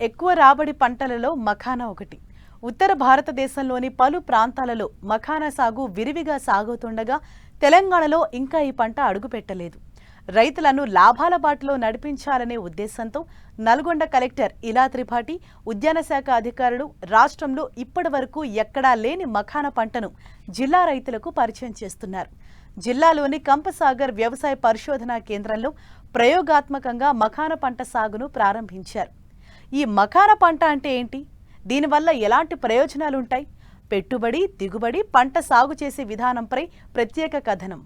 ఎక్కువ రాబడి పంటలలో మఖానా ఒకటి. ఉత్తర భారతదేశంలోని పలు ప్రాంతాలలో మఖానా సాగు విరివిగా సాగుతుండగా తెలంగాణలో ఇంకా ఈ పంట అడుగుపెట్టలేదు. రైతులను లాభాల బాటలో నడిపించాలనే ఉద్దేశంతో నల్గొండ కలెక్టర్ ఇలా త్రిపాఠి, ఉద్యాన శాఖ అధికారులు రాష్ట్రంలో ఇప్పటివరకు ఎక్కడా లేని మఖానా పంటను జిల్లా రైతులకు పరిచయం చేస్తున్నారు. జిల్లాలోని కంపసాగర్ వ్యవసాయ పరిశోధనా కేంద్రంలో ప్రయోగాత్మకంగా మఖానా పంట సాగును ప్రారంభించారు. ఈ మఖానా పంట అంటే ఏంటి? దీనివల్ల ఎలాంటి ప్రయోజనాలుంటాయి? పెట్టుబడి, దిగుబడి, పంట సాగు చేసే విధానంపై ప్రత్యేక కథనం.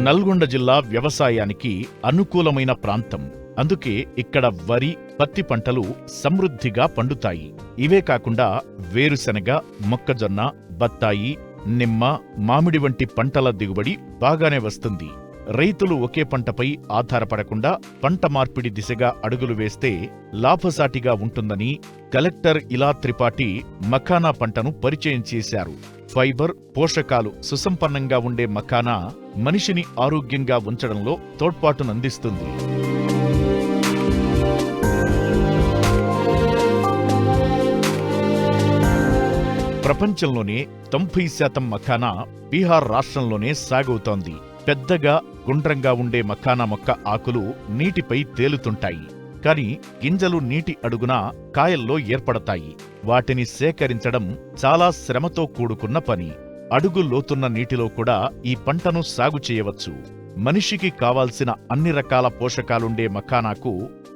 నల్గొండ జిల్లా వ్యవసాయానికి అనుకూలమైన ప్రాంతం. అందుకే ఇక్కడ వరి, పత్తి పంటలు సమృద్ధిగా పండుతాయి. ఇవే కాకుండా వేరుశెనగ, మొక్కజొన్న, బత్తాయి, నిమ్మ, మామిడి వంటి పంటల దిగుబడి బాగానే వస్తుంది. రైతులు ఒకే పంటపై ఆధారపడకుండా పంట మార్పిడి దిశగా అడుగులు వేస్తే లాభసాటిగా ఉంటుందని కలెక్టర్ ఇలా త్రిపాఠి మఖానా పంటను పరిచయం చేశారు. ఫైబర్, పోషకాలు సుసంపన్నంగా ఉండే మఖానా మనిషిని ఆరోగ్యంగా ఉంచడంలో తోడ్పాటునందిస్తుంది. ప్రపంచంలోనే 90% మఖానా బీహార్ రాష్ట్రంలోనే సాగవుతోంది. పెద్దగా, గుండ్రంగా ఉండే మఖానా మొక్క ఆకులు నీటిపై తేలుతుంటాయి. కాని గింజలు నీటి అడుగున కాయల్లో ఏర్పడతాయి. వాటిని సేకరించడం చాలా శ్రమతో కూడుకున్న పని. అడుగు లోతున్న నీటిలో కూడా ఈ పంటను సాగు చేయవచ్చు. మనిషికి కావాల్సిన అన్ని రకాల పోషకాలుండే మఖానాకు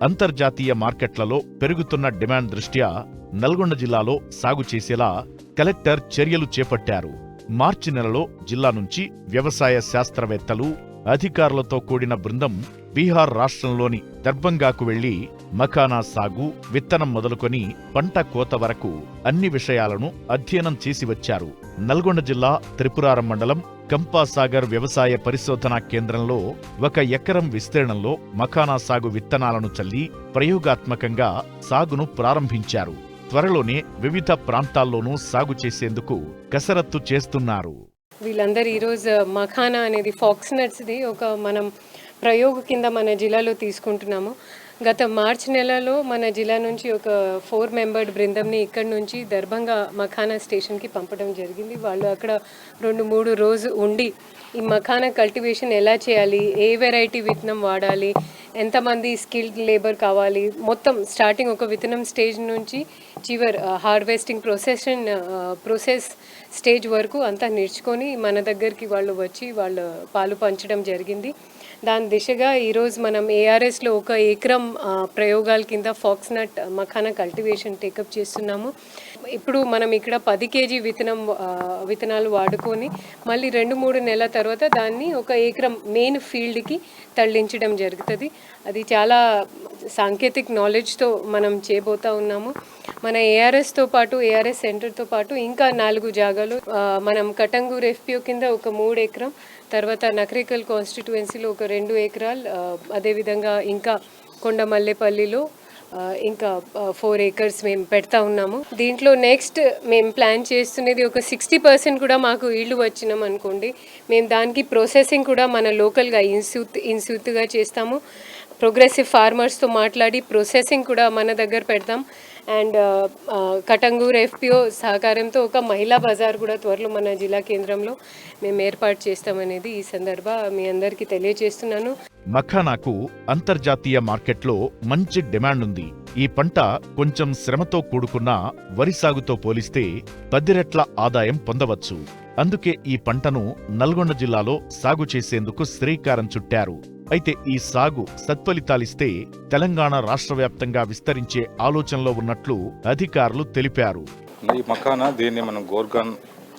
అంతర్జాతీయ మార్కెట్లలో పెరుగుతున్న డిమాండ్ దృష్ట్యా నల్గొండ జిల్లాలో సాగు చేసేలా కలెక్టర్ చర్యలు చేపట్టారు. మార్చి నెలలో జిల్లా నుంచి వ్యవసాయ శాస్త్రవేత్తలు, అధికారులతో కూడిన బృందం బీహార్ రాష్ట్రంలోని దర్భంగాకు వెళ్లి మఖానా సాగు, విత్తనం మొదలుకొని పంట కోత వరకు అన్ని విషయాలను అధ్యయనం చేసి వచ్చారు. నల్గొండ జిల్లా త్రిపురారం మండలం కంపాసాగర్ వ్యవసాయ పరిశోధనా కేంద్రంలో 1 ఎకరం విస్తీర్ణంలో మఖానా సాగు విత్తనాలను చల్లి ప్రయోగాత్మకంగా సాగును ప్రారంభించారు. త్వరలోనే వివిధ ప్రాంతాల్లోనూ సాగు చేసేందుకు కసరత్తు చేస్తున్నారు. వీళ్ళందరూ ఈరోజు మఖానా అనేది ఫాక్స్నట్స్ది ఒక మనం ప్రయోగ కింద మన జిల్లాలో తీసుకుంటున్నాము. గత మార్చి నెలలో మన జిల్లా నుంచి ఒక 4 మెంబర్డ్ బృందంని ఇక్కడి నుంచి దర్భంగా మఖానా స్టేషన్కి పంపడం జరిగింది. వాళ్ళు అక్కడ 2-3 రోజు ఉండి ఈ మఖానా కల్టివేషన్ ఎలా చేయాలి, ఏ వెరైటీ విత్తనం వాడాలి, ఎంతమంది స్కిల్డ్ లేబర్ కావాలి, మొత్తం స్టార్టింగ్ ఒక విత్తనం స్టేజ్ నుంచి చివరి హార్వెస్టింగ్ ప్రాసెస్ స్టేజ్ వరకు అంతా నేర్చుకొని మన దగ్గరికి వాళ్ళు వచ్చి వాళ్ళు పాలు పంచడం జరిగింది. దాని దిశగా ఈరోజు మనం ఏఆర్ఎస్లో 1 ఎకరం ప్రయోగాల కింద ఫాక్స్నట్ మఖానా కల్టివేషన్ టేకప్ చేస్తున్నాము. ఇప్పుడు మనం ఇక్కడ 10 కేజీ విత్తనాలు వాడుకొని మళ్ళీ 2-3 నెలల తర్వాత దాన్ని 1 ఎకరం మెయిన్ ఫీల్డ్కి తరలించడం జరుగుతుంది. అది చాలా సాంకేతిక నాలెడ్జ్తో మనం చేయబోతా ఉన్నాము. మన ఏఆర్ఎస్తో పాటు, ఏఆర్ఎస్ సెంటర్తో పాటు ఇంకా 4 జాగాలు మనం కటంగూర్ ఎఫ్పిఓ కింద 1 3 ఎకరం, తర్వాత నకరికల్ కాన్స్టిట్యుయెన్సీలో 1 2 ఎకరాలు, అదేవిధంగా ఇంకా కొండమల్లేపల్లిలో ఇంకా 4 ఏకర్స్ మేము పెడతా ఉన్నాము. దీంట్లో నెక్స్ట్ మేము ప్లాన్ చేస్తున్నది ఒక 60% కూడా మాకు ఈల్డ్ వచ్చినాం అనుకోండి, మేము దానికి ప్రాసెసింగ్ కూడా మన లోకల్గా ఇన్స్టిట్యూట్గా చేస్తాము. ప్రోగ్రెసివ్ ఫార్మర్స్తో మాట్లాడి ప్రాసెసింగ్ కూడా మన దగ్గర పెడతాం. అండ్ కటంగూర్ ఎఫ్పిఓ సహకారంతో ఒక మహిళా బజార్ కూడా త్వరలో మన జిల్లా కేంద్రంలో మేము ఏర్పాటు చేస్తామనేది ఈ సందర్భ మీ అందరికీ తెలియజేస్తున్నాను. మఖానాకు అంతర్జాతీయ మార్కెట్లో మంచి డిమాండ్ ఉంది. ఈ పంట కొంచెం శ్రమతో కూడుకున్న వరి సాగుతో పోలిస్తే 10 రెట్ల ఆదాయం పొందవచ్చు. అందుకే ఈ పంటను నల్గొండ జిల్లాలో సాగు చేసేందుకు శ్రీకారం చుట్టారు. అయితే ఈ సాగు సత్ఫలితాలిస్తే తెలంగాణ రాష్ట్ర వ్యాప్తంగా విస్తరించే ఆలోచనలో ఉన్నట్లు అధికారులు తెలిపారు. ఈ మఖానా దీన్ని మనం గోర్గాన్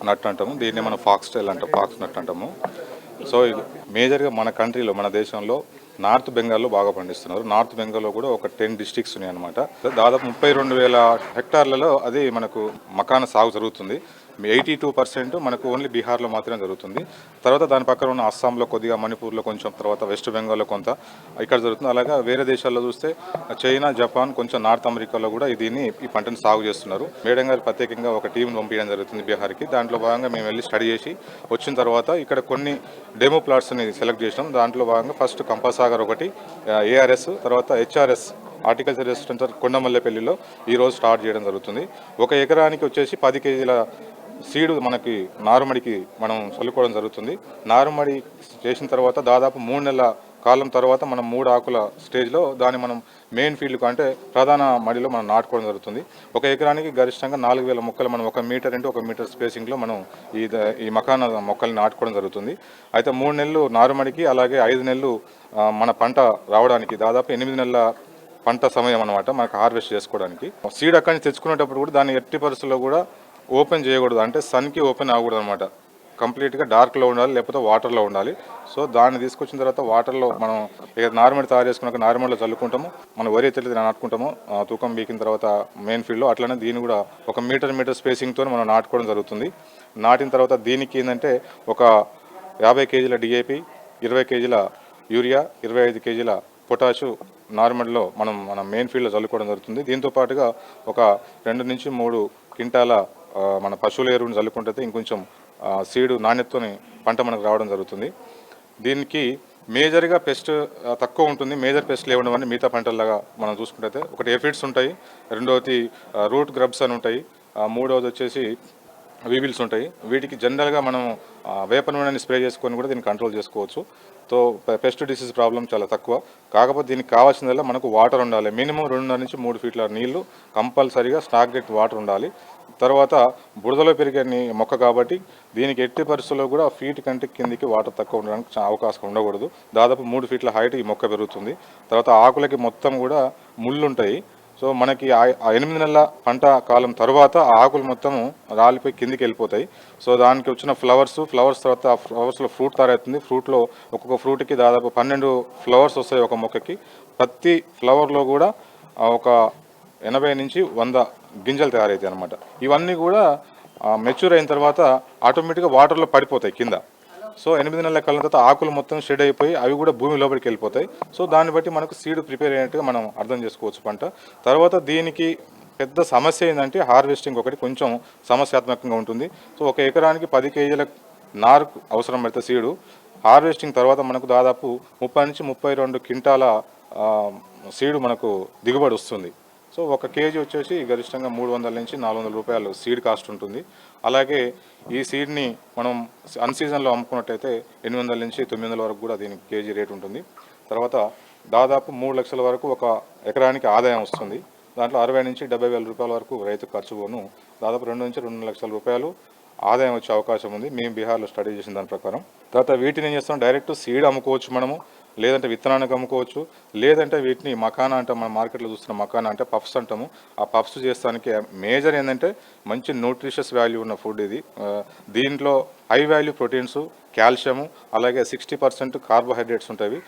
నట్ అంటాము, దీన్ని మనం ఫాక్స్ టైల్ అంటాం, ఫాక్స్ నట్ అంటాము. సో మేజర్గా మన కంట్రీలో, మన దేశంలో నార్త్ బెంగాల్లో బాగా పండిస్తున్నారు. నార్త్ బెంగాల్లో కూడా ఒక 10 డిస్ట్రిక్ట్స్ ఉన్నాయి అనమాట. దాదాపు 32,000 హెక్టార్లలో అది మనకు మఖానా సాగు జరుగుతుంది. 82% మనకు ఓన్లీ బీహార్లో మాత్రమే జరుగుతుంది. తర్వాత దాని పక్కన ఉన్న అస్సాంలో కొద్దిగా, మణిపూర్లో కొంచెం, తర్వాత వెస్ట్ బెంగాల్లో కొంత ఇక్కడ జరుగుతుంది. అలాగే వేరే దేశాల్లో చూస్తే చైనా, జపాన్, కొంచెం నార్త్ అమెరికాలో కూడా ఈ పంటను సాగు చేస్తున్నారు. మేడం గారు ప్రత్యేకంగా ఒక టీంను పంపించడం జరుగుతుంది బీహార్కి. దాంట్లో భాగంగా మేము వెళ్ళి స్టడీ చేసి వచ్చిన తర్వాత ఇక్కడ కొన్ని డెమో ప్లాట్స్ని సెలెక్ట్ చేసినాం. దాంట్లో భాగంగా ఫస్ట్ కంపసాగర్ ఒకటి, ఏఆర్ఎస్, తర్వాత హెచ్ఆర్ఎస్ హార్టికల్చర్ రీసెర్చ్ సెంటర్ కొండమల్లెపల్లిలో ఈరోజు స్టార్ట్ చేయడం జరుగుతుంది. ఒక ఎకరానికి వచ్చేసి 10 కేజీల సీడ్ మనకి నారుమడికి మనం చల్లుకోవడం జరుగుతుంది. నారుమడి చేసిన తర్వాత దాదాపు 3 నెలల కాలం తర్వాత మనం 3 ఆకుల స్టేజ్లో దాన్ని మనం మెయిన్ ఫీల్డ్కు అంటే ప్రధాన మడిలో మనం నాటుకోవడం జరుగుతుంది. ఒక ఎకరానికి గరిష్టంగా 4000 మొక్కలు మనం 1 మీటర్ ఇంటూ 1 మీటర్ స్పేసింగ్లో మనం ఈ మకానా మొక్కల్ని నాటుకోవడం జరుగుతుంది. అయితే 3 నెలలు నారుమడికి, అలాగే 5 నెలలు మన పంట రావడానికి, దాదాపు 8 నెలల పంట సమయం అనమాట మనకు హార్వెస్ట్ చేసుకోవడానికి. సీడ్ అక్కడి నుంచి తెచ్చుకునేటప్పుడు కూడా దాన్ని ఎట్టి పరిస్థితుల్లో కూడా ఓపెన్ చేయకూడదు, అంటే సన్కి ఓపెన్ అవ్వకూడదు అనమాట. కంప్లీట్గా డార్క్లో ఉండాలి, లేకపోతే వాటర్లో ఉండాలి. సో దాన్ని తీసుకొచ్చిన తర్వాత వాటర్లో మనం నార్మల్ తయారు చేసుకున్నాక నార్మల్లో చల్లుకుంటాము. మనం వరి అయితే నాటుకుంటాము తూకం బీకిన తర్వాత మెయిన్ ఫీల్డ్లో, అట్లనే దీన్ని కూడా 1 మీటర్ స్పేసింగ్తో మనం నాటుకోవడం జరుగుతుంది. నాటిన తర్వాత దీనికి ఏంటంటే ఒక 50 కేజీల డిఏపి, 20 కేజీల యూరియా, 25 కేజీల పొటాషు నార్మల్లో మన మెయిన్ ఫీల్డ్లో చల్లుకోవడం జరుగుతుంది. దీంతో పాటుగా ఒక 2 నుంచి 3 క్వింటాల మన పశువుల ఎరువుని చల్లుకుంటే ఇంకొంచెం సీడు నాణ్యతతోని పంట మనకు రావడం జరుగుతుంది. దీనికి మేజర్గా పెస్ట్ తక్కువ ఉంటుంది. మేజర్ పెస్ట్లు ఏమడం అని మిగతా పంటల్లాగా మనం చూసుకుంటే ఒకటి ఎఫిడ్స్ ఉంటాయి, రెండవది రూట్ గ్రబ్స్ అని ఉంటాయి, మూడవది వచ్చేసి వీవిల్స్ ఉంటాయి. వీటికి జనరల్గా మనం వేప నూనెని స్ప్రే చేసుకొని కూడా దీన్ని కంట్రోల్ చేసుకోవచ్చు. సో పెస్ట్ డిసీజ్ ప్రాబ్లం చాలా తక్కువ. కాకపోతే దీనికి కావాల్సిందల్లా మనకు వాటర్ ఉండాలి. మినిమం 2.5 నుంచి 3 ఫీట్ల నీళ్లు కంపల్సరీగా స్టాగ్నెట్ వాటర్ ఉండాలి. తర్వాత బురదలో పెరిగే మొక్క కాబట్టి దీనికి ఎట్టి పరిస్థితుల్లో కూడా ఫీట్ కంటే కిందికి వాటర్ తక్కువ ఉండడానికి అవకాశం ఉండకూడదు. దాదాపు 3 ఫీట్ల హైట్ ఈ మొక్క పెరుగుతుంది. తర్వాత ఆకులకి మొత్తం కూడా ముళ్ళు ఉంటాయి. సో మనకి 8 నెలల పంట కాలం తర్వాత ఆకులు మొత్తము రాలిపోయి కిందికి వెళ్ళిపోతాయి. సో దానికి వచ్చిన ఫ్లవర్స్ తర్వాత ఆ ఫ్లవర్స్లో ఫ్రూట్ తయారవుతుంది. ఫ్రూట్లో ఒక్కొక్క ఫ్రూట్కి దాదాపు 12 ఫ్లవర్స్ వస్తాయి ఒక మొక్కకి. ప్రతి ఫ్లవర్లో కూడా ఒక 80 నుంచి 100 గింజలు తయారవుతాయి అన్నమాట. ఇవన్నీ కూడా మెచ్యూర్ అయిన తర్వాత ఆటోమేటిక్గా వాటర్లో పడిపోతాయి కింద. సో 8 నెలల కాలం తర్వాత ఆకులు మొత్తం షెడ్ అయిపోయి అవి కూడా భూమి లోపలికి వెళ్ళిపోతాయి. సో దాన్ని బట్టి మనకు సీడ్ ప్రిపేర్ అయినట్టుగా మనం అర్థం చేసుకోవచ్చు పంట. తర్వాత దీనికి పెద్ద సమస్య ఏంటంటే హార్వెస్టింగ్ ఒకటి కొంచెం సమస్యాత్మకంగా ఉంటుంది. సో ఒక ఎకరానికి 10 కేజీల నారు అవసరం పడితే సీడు హార్వెస్టింగ్ తర్వాత మనకు దాదాపు 30 నుంచి 32 క్వింటాల సీడు మనకు దిగుబడి వస్తుంది. సో 1 కేజీ వచ్చేసి గరిష్టంగా 300 నుంచి 400 రూపాయలు సీడ్ కాస్ట్ ఉంటుంది. అలాగే ఈ సీడ్ని మనం అన్ సీజన్లో అమ్ముకున్నట్టయితే 800 నుంచి 900 వరకు కూడా దీనికి కేజీ రేట్ ఉంటుంది. తర్వాత దాదాపు 3 లక్షల వరకు ఒక ఎకరానికి ఆదాయం వస్తుంది. దాంట్లో 60 నుంచి 70 వేల రూపాయల వరకు రైతు ఖర్చును దాదాపు 2 నుంచి 2 లక్షల రూపాయలు ఆదాయం వచ్చే అవకాశం ఉంది మేము బీహార్లో స్టడీ చేసిన దాని ప్రకారం. తర్వాత వీటిని ఏం చేస్తాం, డైరెక్ట్ సీడ్ అమ్ముకోవచ్చు మనము, లేదంటే విత్తనానికి అమ్ముకోవచ్చు, లేదంటే వీటిని మకానా అంటాం. మన మార్కెట్లో చూస్తున్న మకానా అంటే పఫ్స్ అంటాము. ఆ పఫ్స్ చేస్తానికి మేజర్ ఏంటంటే మంచి న్యూట్రిషియస్ వాల్యూ ఉన్న ఫుడ్ ఇది. దీంట్లో హై వాల్యూ ప్రోటీన్స్, కాల్షియము, అలాగే 60% కార్బోహైడ్రేట్స్ ఉంటాయి.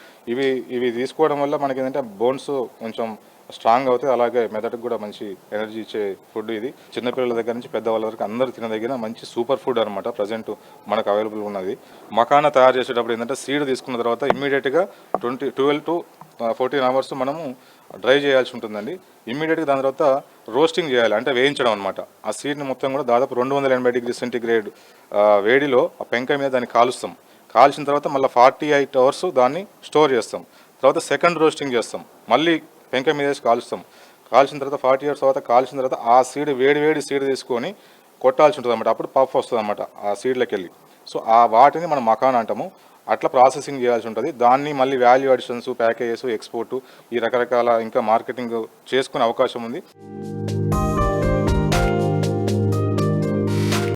ఇవి తీసుకోవడం వల్ల మనకి ఏంటంటే బోన్స్ కొంచెం స్ట్రాంగ్ అవుతాయి. అలాగే మెదడుకు కూడా మంచి ఎనర్జీ ఇచ్చే ఫుడ్ ఇది. చిన్నపిల్లల దగ్గర నుంచి పెద్దవాళ్ళ వరకు అందరూ తినదగిన మంచి సూపర్ ఫుడ్ అనమాట. ప్రజెంట్ మనకు అవైలబుల్ ఉన్నది. మకానా తయారు చేసేటప్పుడు ఏంటంటే సీడ్ తీసుకున్న తర్వాత ఇమ్మీడియట్గా 12 to 14 అవర్స్ మనము డ్రై చేయాల్సి ఉంటుందండి. ఇమ్మీడియట్గా దాని తర్వాత రోస్టింగ్ చేయాలి, అంటే వేయించడం అనమాట. ఆ సీడ్ని మొత్తం కూడా దాదాపు 280 డిగ్రీ సెంటీగ్రేడ్ వేడిలో ఆ పెంక మీద దాన్ని కాలుస్తాం. కాల్చిన తర్వాత మళ్ళీ 48 అవర్స్ దాన్ని స్టోర్ చేస్తాం. తర్వాత సెకండ్ రోస్టింగ్ చేస్తాం, మళ్ళీ పెంక మీద వేసి కాలుస్తాం. కాల్చిన తర్వాత 40 అవర్స్ తర్వాత కాల్చిన తర్వాత ఆ సీడ్ వేడి సీడ్ తీసుకొని కొట్టాల్సి ఉంటుంది అనమాట. అప్పుడు పఫ్ వస్తుంది అనమాట ఆ సీడ్లోకి వెళ్ళి. సో ఆ వాటిని మనం మకాన్ అంటాము. అట్లా ప్రాసెసింగ్ చేయాల్సి ఉంటుంది. దాన్ని మళ్ళీ వాల్యూ అడిషన్స్, ప్యాకేజెస్, ఎక్స్పోర్టు, ఈ రకరకాల ఇంకా మార్కెటింగ్ చేసుకునే అవకాశం ఉంది.